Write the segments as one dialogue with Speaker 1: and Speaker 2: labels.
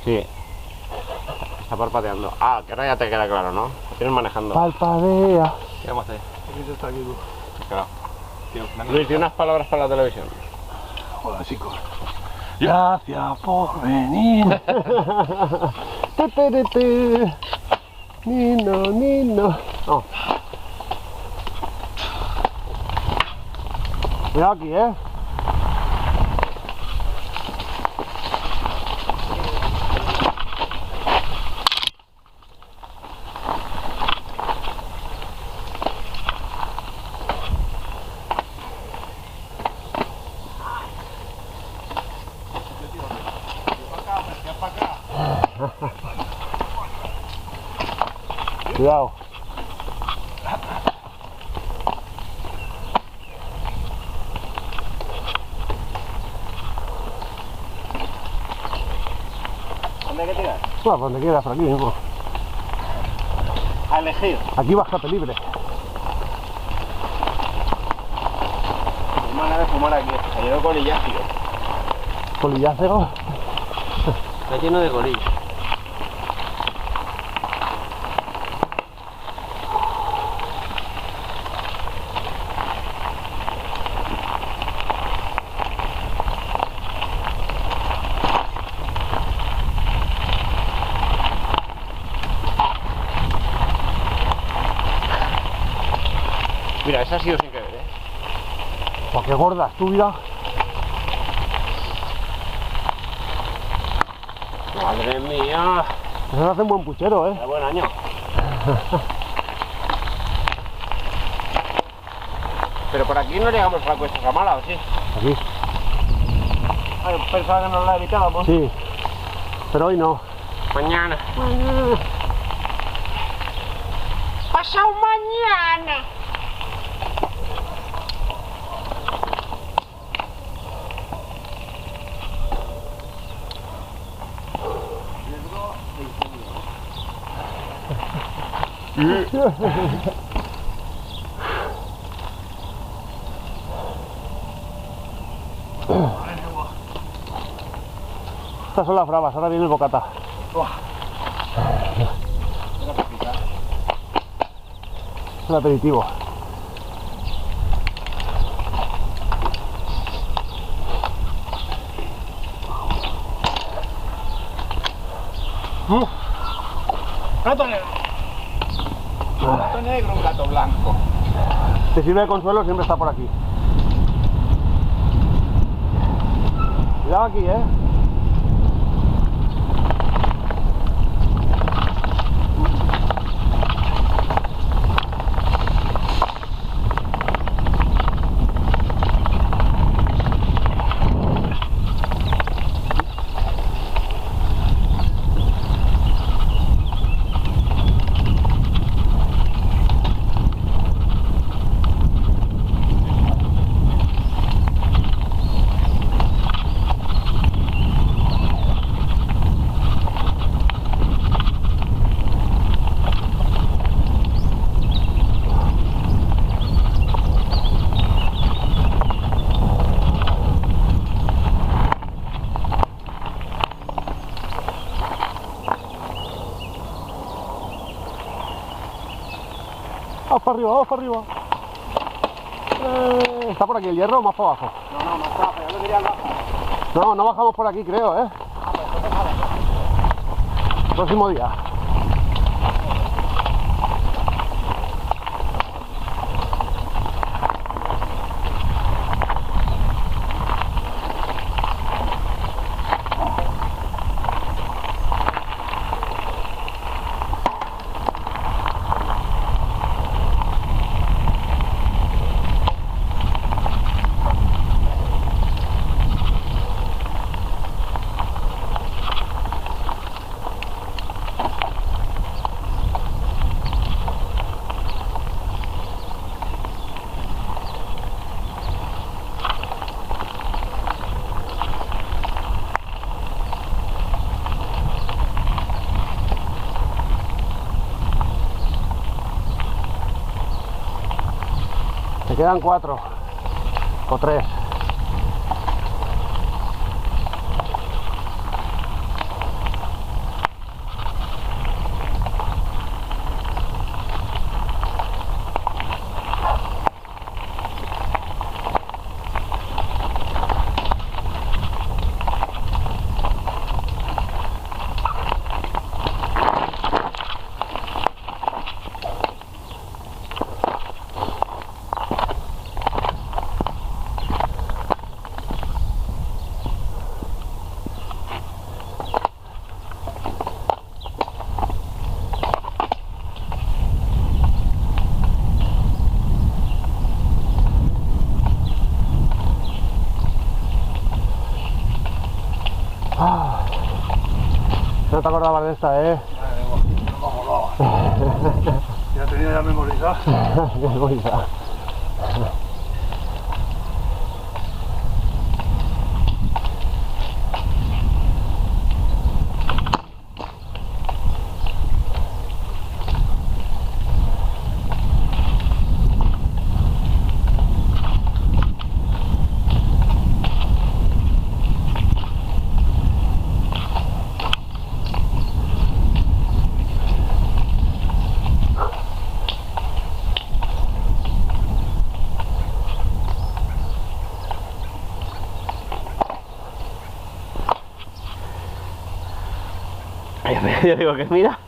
Speaker 1: Sí. Está parpadeando. Ah, que ahora ya te queda claro, ¿no? Lo tienes manejando.
Speaker 2: Palpadea.
Speaker 3: ¿Qué vamos a hacer?
Speaker 2: Aquí está aquí, tú.
Speaker 3: Claro. Tío,
Speaker 1: Luis, di unas palabras para la televisión.
Speaker 2: Hola, chicos. Gracias por venir. Nino, Nino. Oh. Cuidado aquí, ¿eh? Cuidado.
Speaker 1: ¿Dónde hay que tirar?
Speaker 2: Bueno, donde quieras, por aquí mismo.
Speaker 1: A elegir.
Speaker 2: Aquí bastante libre.
Speaker 1: Qué manera de fumar aquí. Está lleno de colillas, tío.
Speaker 2: Colillácego.
Speaker 1: Está lleno de colillas. Mira, esa ha sido sin querer, ¿eh?
Speaker 2: Pues qué gorda es tu vida.
Speaker 1: Madre mía.
Speaker 2: Eso hace un buen puchero, ¿eh?
Speaker 1: Qué buen año. Pero por aquí no llegamos a la cuesta Samala, ¿o sí?
Speaker 2: Aquí.
Speaker 1: Ay, pensaba que nos la evitábamos.
Speaker 2: Sí. Pero hoy no.
Speaker 1: Mañana. Pasado mañana.
Speaker 2: Estas son las bravas, ahora viene el bocata. Es el aperitivo.
Speaker 1: Gato negro. Gato negro, un gato blanco.
Speaker 2: Te sirve de consuelo, siempre está por aquí. Cuidado aquí, ¿eh? Vamos para arriba, vamos para arriba. ¿Está por aquí el hierro o más para abajo?
Speaker 1: No, más para abajo, yo lo quería al bajo.
Speaker 2: No, no bajamos por aquí, creo, ¿eh? Próximo día. Te quedan 4 o 3. Ah. No te acordabas de esta, ¿eh?
Speaker 4: No me acordaba. Ya tenía ya memorizada.
Speaker 2: Memorizada.
Speaker 1: Yo digo que mira.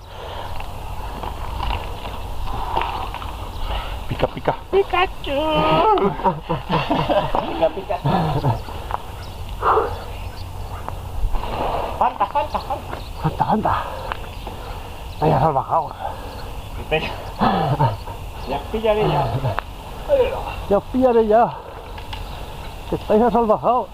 Speaker 2: Pica, pica.
Speaker 1: Pikachu. Pica, pica. Falta.
Speaker 2: Anda, anda. Ahí has bajado.
Speaker 1: Ya pillaré ya.
Speaker 2: Ya os pillaré ya. Que estáis salvajados.